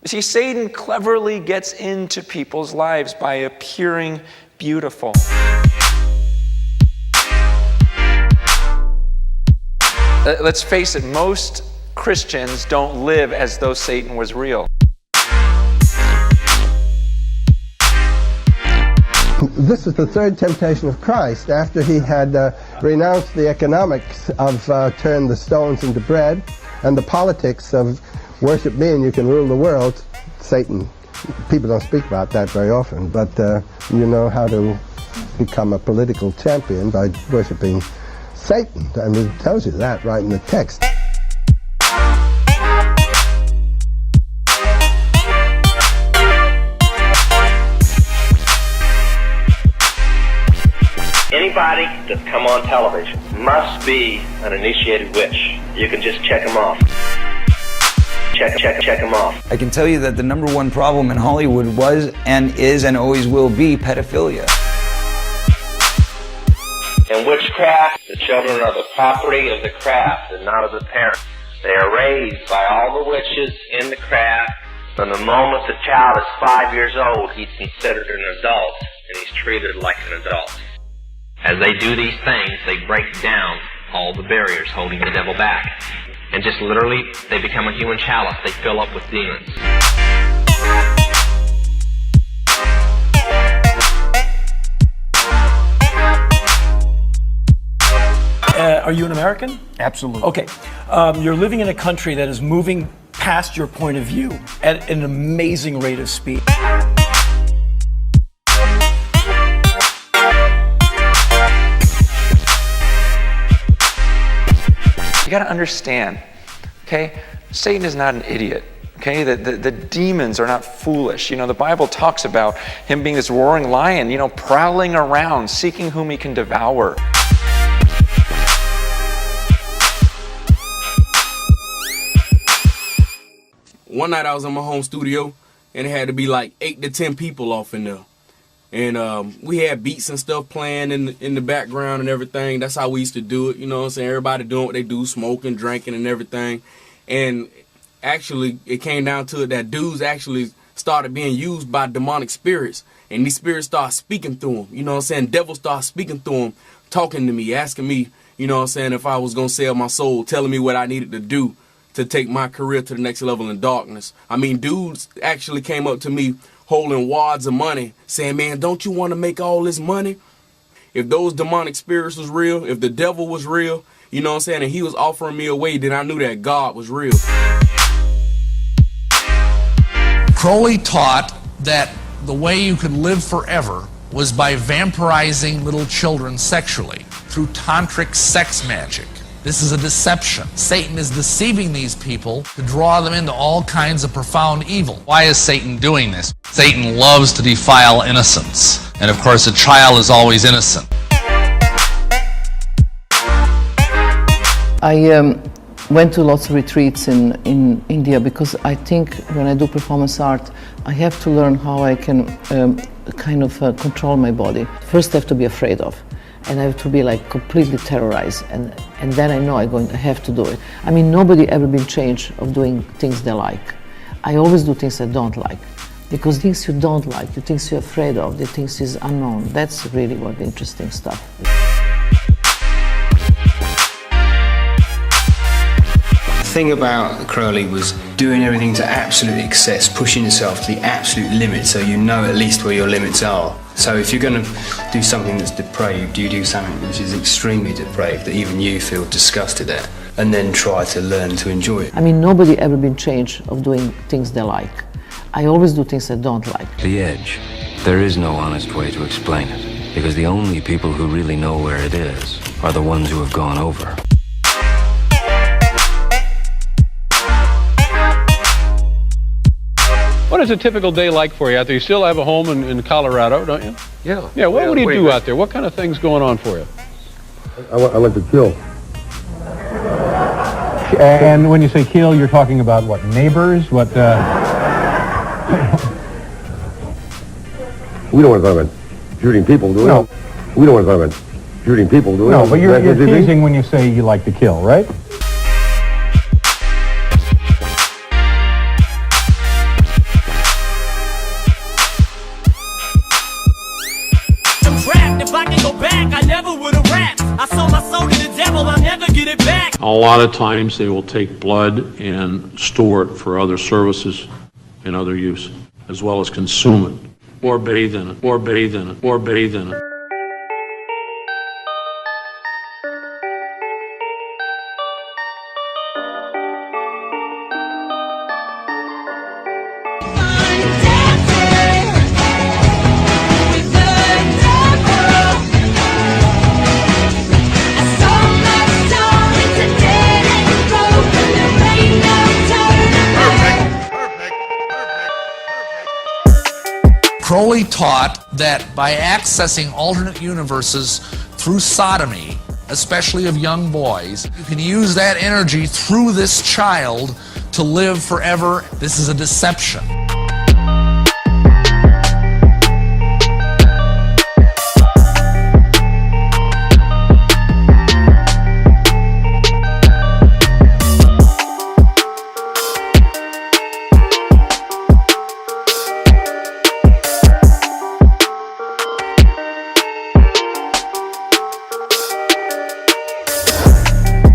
You see, Satan cleverly gets into people's lives by appearing beautiful. Let's face it, most Christians don't live as though Satan was real. This is the third temptation of Christ after he had renounced the economics of turn the stones into bread and the politics of worship me and you can rule the world. Satan, people don't speak about that very often, but you know how to become a political champion by worshiping Satan. I mean, it tells you that right in the text. Anybody that's come on television must be an initiated witch. You can just check them off. Check them off. I can tell you that the number one problem in Hollywood was and is and always will be pedophilia. In witchcraft, the children are the property of the craft and not of the parents. They are raised by all the witches in the craft. From the moment the child is 5 years old, he's considered an adult and he's treated like an adult. As they do these things, they break down all the barriers holding the devil back. And just literally, they become a human chalice. They fill up with demons. Are you an American? Absolutely. Okay. You're living in a country that is moving past your point of view at an amazing rate of speed. You got to understand, okay? Satan is not an idiot, okay? The demons are not foolish. You know, the Bible talks about him being this roaring lion, you know, prowling around, seeking whom he can devour. One night I was in my home studio, and it had to be like 8 to 10 people off in there. And we had beats and stuff playing in the background and everything. That's how we used to do it, you know what I'm saying? Everybody doing what they do, smoking, drinking, and everything. And actually, it came down to it that dudes actually started being used by demonic spirits. And these spirits started speaking through them, you know what I'm saying? Devils started speaking through them, talking to me, asking me, you know what I'm saying, if I was going to sell my soul, telling me what I needed to do to take my career to the next level in darkness. I mean, dudes actually came up to me holding wads of money, saying, man, don't you want to make all this money? If those demonic spirits was real, if the devil was real, you know what I'm saying, and he was offering me a way, then I knew that God was real. Crowley taught that the way you could live forever was by vampirizing little children sexually through tantric sex magic. This is a deception. Satan is deceiving these people to draw them into all kinds of profound evil. Why is Satan doing this? Satan loves to defile innocence. And of course, a child is always innocent. I went to lots of retreats in India because I think when I do performance art, I have to learn how I can control my body. First, I have to be afraid of. And I have to be like completely terrorized, and then I know I have to do it. I mean, nobody ever been changed of doing things they like. I always do things I don't like, because things you don't like, the things you're afraid of, the things is unknown, that's really what the interesting stuff is. The thing about Crowley was doing everything to absolute excess, pushing yourself to the absolute limit so you know at least where your limits are. So if you're going to do something that's depraved, you do something which is extremely depraved that even you feel disgusted at, and then try to learn to enjoy it. I mean, nobody ever been changed of doing things they like. I always do things I don't like. The edge. There is no honest way to explain it, because the only people who really know where it is are the ones who have gone over. What is a typical day like for you out there? You still have a home in Colorado, don't you? Yeah. Yeah, what do you do out there? What kind of things going on for you? I like to kill. And when you say kill, you're talking about what, neighbors? What? We don't want to talk about shooting people, do we? No. We don't want to talk about shooting people, do we? No, but you're teasing when you say you like to kill, right? A lot of times they will take blood and store it for other services and other use, as well as consume it, or bathe in it, or bathe in it, or bathe in it. Crowley taught that by accessing alternate universes through sodomy, especially of young boys, you can use that energy through this child to live forever. This is a deception.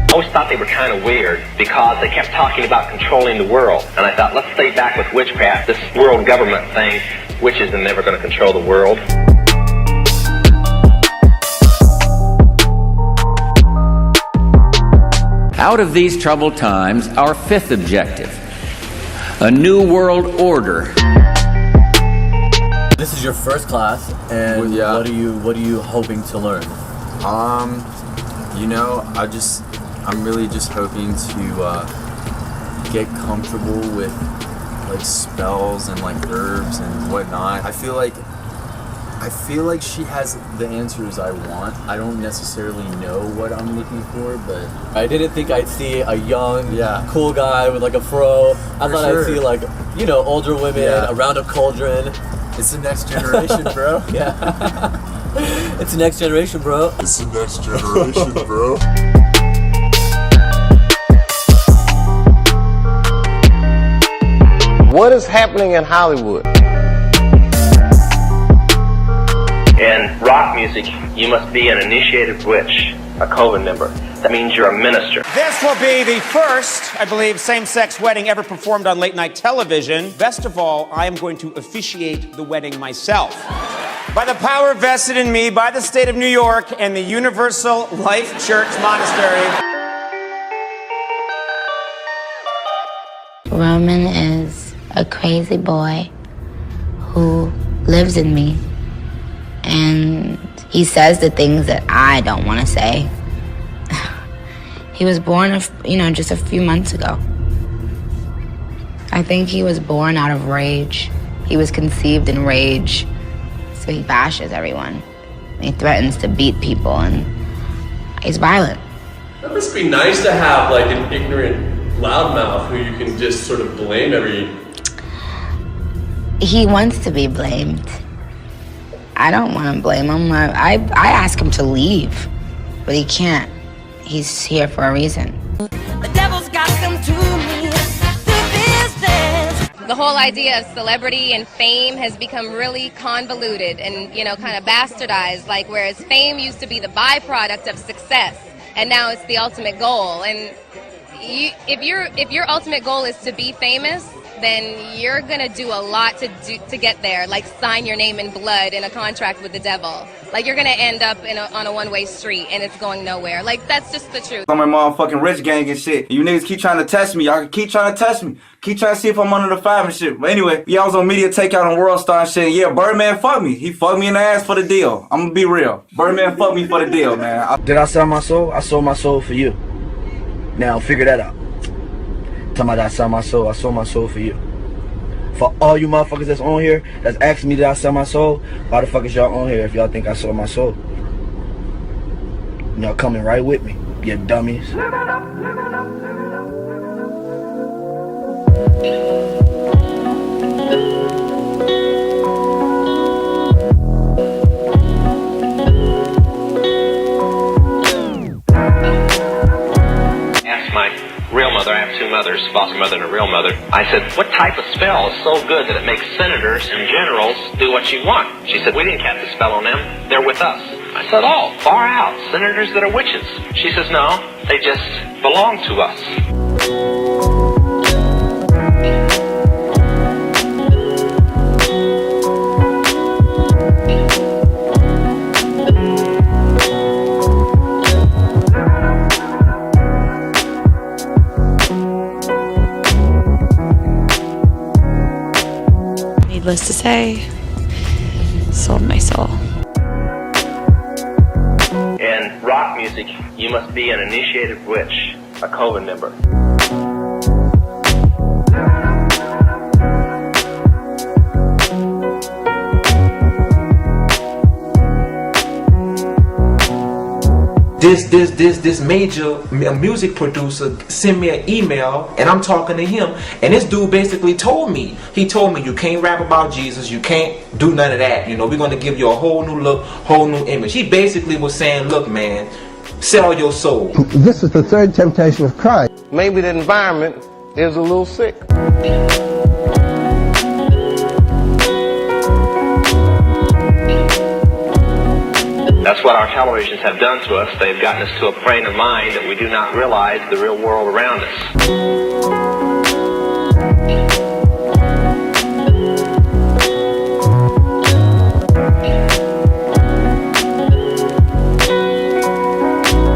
I always thought they were kind of weird because they kept talking about controlling the world. And I thought, let's stay back with witchcraft, this world government thing. Witches are never going to control the world. Out of these troubled times, our fifth objective, a new world order. This is your first class, and yeah. what are you hoping to learn? You know, I'm really just hoping to get comfortable with like spells and like herbs and whatnot. I feel like she has the answers I want. I don't necessarily know what I'm looking for, but I didn't think I'd see a young, cool guy with like a fro. I thought I'd see like, older women around a cauldron. It's the next generation, bro. Yeah. It's the next generation, bro. It's the next generation, bro. What is happening in Hollywood? In rock music, you must be an initiated witch, a coven member. That means you're a minister. This will be the first, I believe, same-sex wedding ever performed on late-night television. Best of all, I am going to officiate the wedding myself. By the power vested in me by the state of New York and the Universal Life Church Monastery. Roman is a crazy boy who lives in me. And he says the things that I don't want to say. He was born, just a few months ago. I think he was born out of rage. He was conceived in rage. So he bashes everyone. He threatens to beat people, and he's violent. That must be nice to have like an ignorant loudmouth who you can just sort of blame every... He wants to be blamed. I don't want to blame him. I ask him to leave, but he can't. He's here for a reason. The devil's got them to me, the whole idea of celebrity and fame has become really convoluted and, kind of bastardized, like whereas fame used to be the byproduct of success, and now it's the ultimate goal. And if your ultimate goal is to be famous, then you're gonna do a lot to get there, like sign your name in blood in a contract with the devil. Like you're gonna end up on a one-way street and it's going nowhere. Like that's just the truth. I'm a motherfucking rich gang and shit. You niggas keep trying to test me. Y'all keep trying to test me. Keep trying to see if I'm under the five and shit. But anyway, I was on Media Takeout on World Star and shit. Yeah, Birdman fucked me. He fucked me in the ass for the deal. I'm gonna be real. Birdman fucked me for the deal, man. Did I sell my soul? I sold my soul for you. Now figure that out. Talking about I sold my soul for you. For all you motherfuckers that's on here, that's asking me did I sell my soul, why the fuck is y'all on here if y'all think I sold my soul? Y'all coming right with me, you dummies. Asked my real mother, I have two mothers, foster mother and a real mother. I said, what type of spell is so good that it makes senators and generals do what you want? She said, we didn't cast a spell on them, they're with us. I said, oh, far out, senators that are witches. She says, no, They just belong to us. Needless to say, sold my soul. In rock music, you must be an initiated witch, a coven member. This major music producer sent me an email, and I'm talking to him, and this dude basically told me, you can't rap about Jesus, you can't do none of that, we're going to give you a whole new look, whole new image. He basically was saying, look man, sell your soul. This is the third temptation of Christ. Maybe the environment is a little sick. That's what our televisions have done to us. They've gotten us to a frame of mind that we do not realize the real world around us.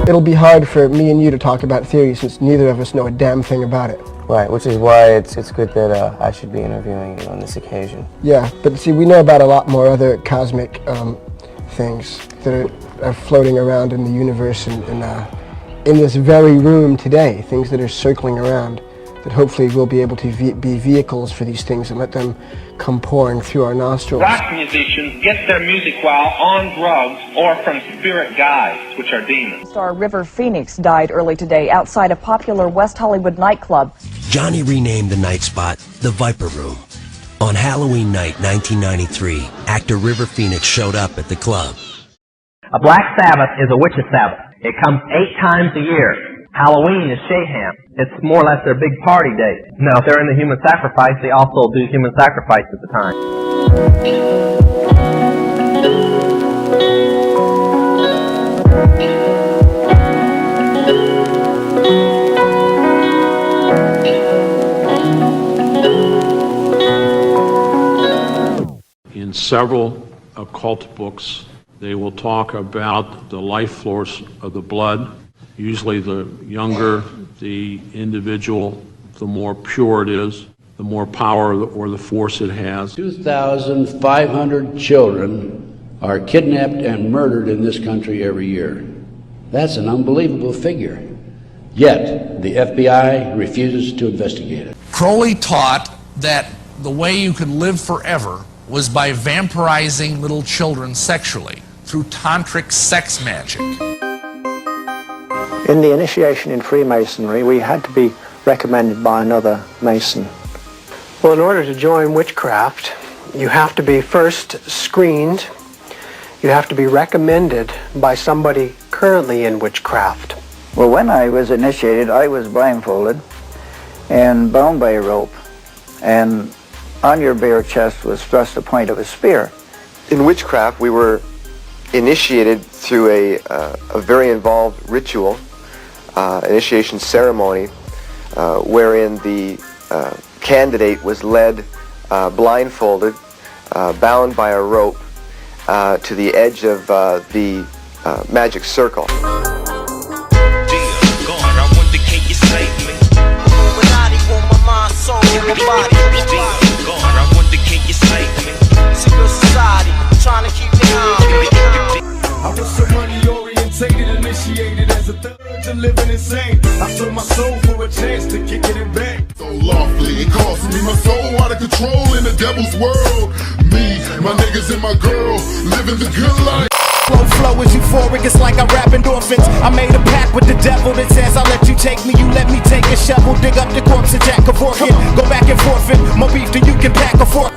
It'll be hard for me and you to talk about theory since neither of us know a damn thing about it. Right, which is why it's good that I should be interviewing you on this occasion. Yeah, but see, we know about a lot more other cosmic things that are floating around in the universe and in this very room today, things that are circling around that hopefully we'll be able to be vehicles for these things and let them come pouring through our nostrils. Rock musicians get their music while on drugs or from spirit guides, which are demons. Star River Phoenix died early today outside a popular West Hollywood nightclub. Johnny renamed the night spot the Viper Room. On Halloween night 1993, actor River Phoenix showed up at the club. A Black Sabbath is a witch's Sabbath. It comes 8 times a year. Halloween is Shayham. It's more or less their big party day. Now, if they're into human sacrifice, they also do human sacrifice at the time. In several occult books, they will talk about the life force of the blood. Usually the younger the individual, the more pure it is, the more power or the force it has. 2,500 children are kidnapped and murdered in this country every year. That's an unbelievable figure. Yet, the FBI refuses to investigate it. Crowley taught that the way you could live forever was by vampirizing little children sexually through tantric sex magic. In the initiation in Freemasonry, we had to be recommended by another Mason. Well, in order to join witchcraft, you have to be first screened. You have to be recommended by somebody currently in witchcraft. Well, when I was initiated, I was blindfolded and bound by a rope, and on your bare chest was thrust the point of a spear. In witchcraft, we were initiated through a very involved ritual, initiation ceremony, wherein the candidate was led blindfolded, bound by a rope to the edge of the magic circle. I was so money orientated, initiated as a third to living insane. I sold my soul for a chance to kick it in back. So lawfully, it cost me my soul out of control in the devil's world. Me, my niggas and my girl, living the good life. Flow is euphoric, it's like I rap endorphins. I made a pact with the devil that says I'll let you take me, you let me take a shovel, dig up the corpse of Jack Kevorkian. Go back and forfeit, more beef than you can pack a fork.